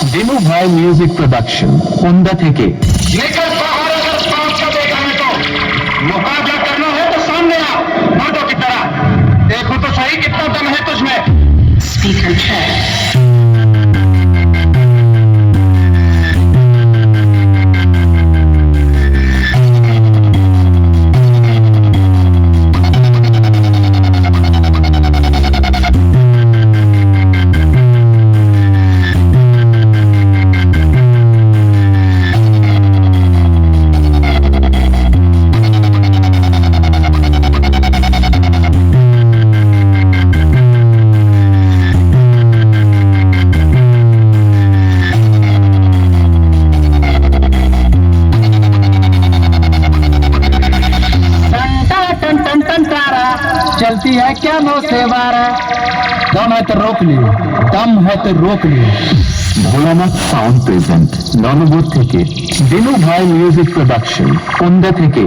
दिनू भाई music production उमदा থেকে लेकर बाहर अगर पांच का देखा है तो मुकाबला करना है तो सामने आओ मर्दों की तरह। देखो तो सही कितना दम है तुझमें। Speaker check. चलती है क्या नो से वारा दम है तो रोक लियो दम है तो रोक लियो ভোলানাথ সাউন্ড প্রেজেন্ট ননবুর থেকে দিনু ভাই মিউজিক প্রোডাকশন উমদা থেকে